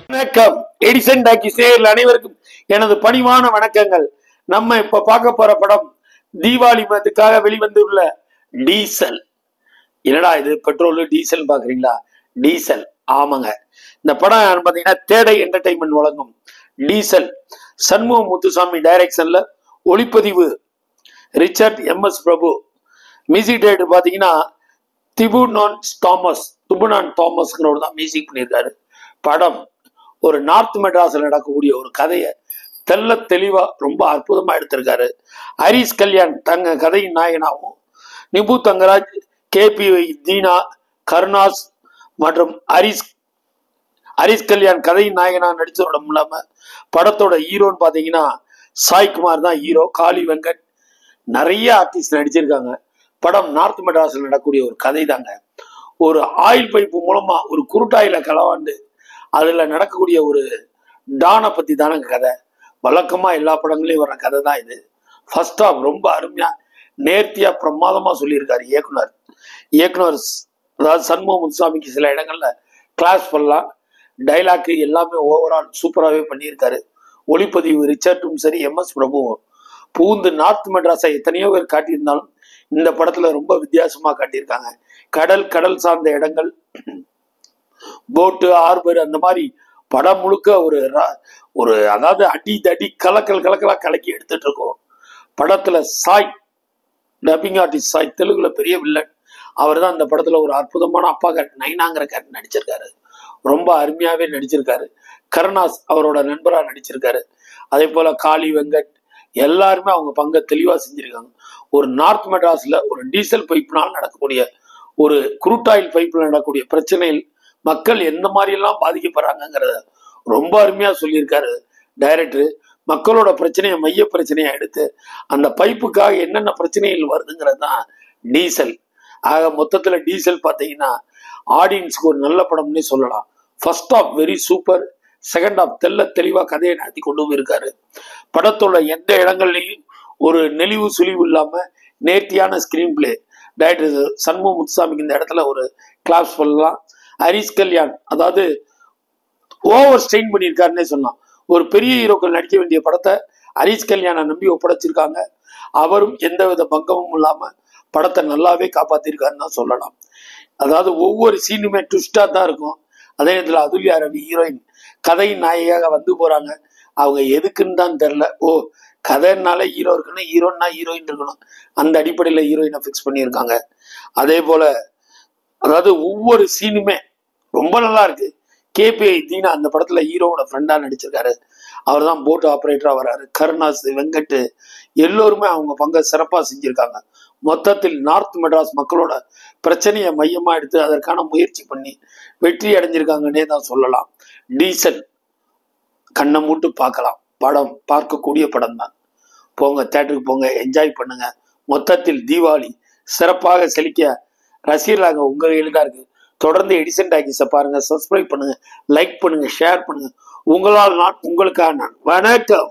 வணக்கம். Edison talkie நேயர்கள் அனைவருக்கும் எனது பணிவான வணக்கங்கள். நம்ம இப்ப பார்க்க போற படம் தீபாவளி மதத்துக்காக வெளிவந்துள்ள டீசல். என்னடா இது பெட்ரோல் டீசல் பாக்குறீங்களா? டீசல், ஆமாங்க. இந்த படம் பாத்தீங்கன்னா தேடை என்டர்டைன்மெண்ட் வழங்கும் டீசல். சண்முக முத்துசாமி டைரக்ஷன்ல, ஒளிப்பதிவு ரிச்சர்ட் MS பிரபு, மியூசிக் டைரக்டர் பாத்தீங்கன்னா திபுனான் தாமஸ்ங்கிறவர் தான் மியூசிக் பண்ணியிருக்காரு. படம் ஒரு நார்த் மெட்ராஸ்ல நடக்கக்கூடிய ஒரு கதையை தெல்ல தெளிவா ரொம்ப அற்புதமா எடுத்திருக்காரு. ஹரிஷ் கல்யாண் தங்க கதையின் நாயகனாகவும், நிபு தங்கராஜ், KP தீனா, கருணாஸ் மற்றும் ஹரிஷ் கல்யாண் கதையின் நாயகனா நடிச்சதோட இல்லாம படத்தோட ஹீரோன்னு பாத்தீங்கன்னா சாய்குமார் தான் ஹீரோ. காளி வெங்கட், நிறைய ஆர்டிஸ்ட் நடிச்சிருக்காங்க. படம் நார்த் மெட்ராஸ்ல நடக்கக்கூடிய ஒரு கதை தாங்க. ஒரு ஆயில் பைப்பு மூலமா ஒரு குருட்டாயில களவாண்டு அதுல நடக்கக்கூடிய ஒரு டானை பத்தி தானங்க கதை. வழக்கமா எல்லா படங்களையும் வர கதை தான் இது. ஃபர்ஸ்ட் ஆஃப் ரொம்ப அருமையா நேர்த்தியா பிரமாதமா சொல்லியிருக்காரு இயக்குனர். அதாவது சண்முக முத்துசாமிக்கு சில இடங்கள்ல கிளாஸ் பண்ணலாம், டைலாக் எல்லாமே ஓவரால் சூப்பராகவே பண்ணியிருக்காரு. ஒளிப்பதிவு ரிச்சர்டும் சரி, MS பிரபுவும் பூந்து நார்த் மெட்ராஸை எத்தனையோ பேர் காட்டியிருந்தாலும் இந்த படத்துல ரொம்ப வித்தியாசமா காட்டியிருக்காங்க. கடல் சார்ந்த இடங்கள், போட்டு, ஆர்பர், அந்த மாதிரி படம் முழுக்க ஒரு அதாவது அடி தடி கலக்கலா கலக்கி எடுத்துட்டு இருக்கோம். படத்துல சாய், டப்பிங் ஆர்டிஸ்ட் சாய், தெலுங்குல பெரிய வில்லன். அவர் தான் இந்த படத்துல ஒரு அற்புதமான அப்பா கேரக்டர், நைனாங்கிற கேரக்டர் நடிச்சிருக்காரு. ரொம்ப அருமையாவே நடிச்சிருக்காரு. கருணாஸ் அவரோட நண்பரா நடிச்சிருக்காரு. அதே போல காளி வெங்கட் எல்லாருமே அவங்க பங்கை தெளிவா செஞ்சிருக்காங்க. ஒரு நார்த் மெட்ராஸ்ல ஒரு டீசல் பைப்னால் நடக்கக்கூடிய, ஒரு குரூட் ஆயில் பைப்ல நடக்கக்கூடிய பிரச்சனையில் மக்கள் எந்த மாதிரி எல்லாம் பாதிக்கப்படுறாங்கிறத ரொம்ப அருமையா சொல்லியிருக்காரு டைரக்டர். மக்களோட பிரச்சனையை மைய பிரச்சனையா எடுத்து அந்த பைப்புக்காக என்னென்ன பிரச்சனைகள் வருதுங்கிறது தான் டீசல். ஆக மொத்தத்துல டீசல் பார்த்தீங்கன்னா ஆடியன்ஸ்க்கு ஒரு நல்ல படம்னே சொல்லலாம். First half very super, second half தெல்ல தெளிவா கதையை நடத்தி கொண்டு போயிருக்காரு. படத்தோட எந்த இடங்கள்லையும் ஒரு நெளிவு சுழிவு இல்லாம நேர்த்தியான ஸ்கிரீன் பிளே. டைரக்டர் சண்முக முத்துசாமிக்கு இந்த இடத்துல ஒரு கிளாப்ஸ் பண்ணலாம். ஹரிஷ் கல்யாண் அதாவது ஓவர் ஸ்ட்ரெயின் பண்ணியிருக்காருன்னே சொல்லலாம். ஒரு பெரிய ஹீரோக்கள் நடிக்க வேண்டிய படத்தை ஹரிஷ் கல்யாணை நம்பி ஒப்படைச்சிருக்காங்க. அவரும் எந்தவித பங்கமும் இல்லாம படத்தை நல்லாவே காப்பாத்திருக்காருன்னு தான் சொல்லலாம். அதாவது ஒவ்வொரு சீனுமே ட்விஸ்டா தான் இருக்கும். அதே நேரத்தில் அதுல்யா ரவி ஹீரோயின் கதையின் நாயகியாக வந்து போறாங்க. அவங்க எதுக்குன்னு தான் தெரியல. கதைனால ஹீரோ இருக்கணும், ஹீரோன்னா ஹீரோயின் இருக்கணும், அந்த அடிப்படையில ஹீரோயினை ஃபிக்ஸ் பண்ணியிருக்காங்க. அதே போல அதாவது ஒவ்வொரு சீனுமே ரொம்ப நல்லா இருக்கு. KP தீனா அந்த படத்துல ஹீரோவோட ஃப்ரெண்டா நடிச்சிருக்காரு. அவர் தான் போட் ஆபரேட்டரா வர்றாரு. கருணாஸ், வெங்கட் எல்லோருமே அவங்க பங்கை சிறப்பா செஞ்சிருக்காங்க. மொத்தத்தில் நார்த் மெட்ராஸ் மக்களோட பிரச்சனையை மையமா எடுத்து அதற்கான முயற்சி பண்ணி வெற்றி அடைஞ்சிருக்காங்கன்னே தான் சொல்லலாம். டீசல் கண்ணை மூட்டு பார்க்கலாம், படம் பார்க்கக்கூடிய படம் தான். போங்க, தேட்டருக்கு போங்க, என்ஜாய் பண்ணுங்க. மொத்தத்தில் தீபாவளி சிறப்பாக செழிக்க ரசிகர்களாக உங்க கையில் தான் இருக்கு. தொடர்ந்து எடிசன் டாக்கீஸை பாருங்க, சப்ஸ்கிரைப் பண்ணுங்க, லைக் பண்ணுங்க, ஷேர் பண்ணுங்க. உங்களால் நான், உங்களுக்காக நான். வணக்கம்.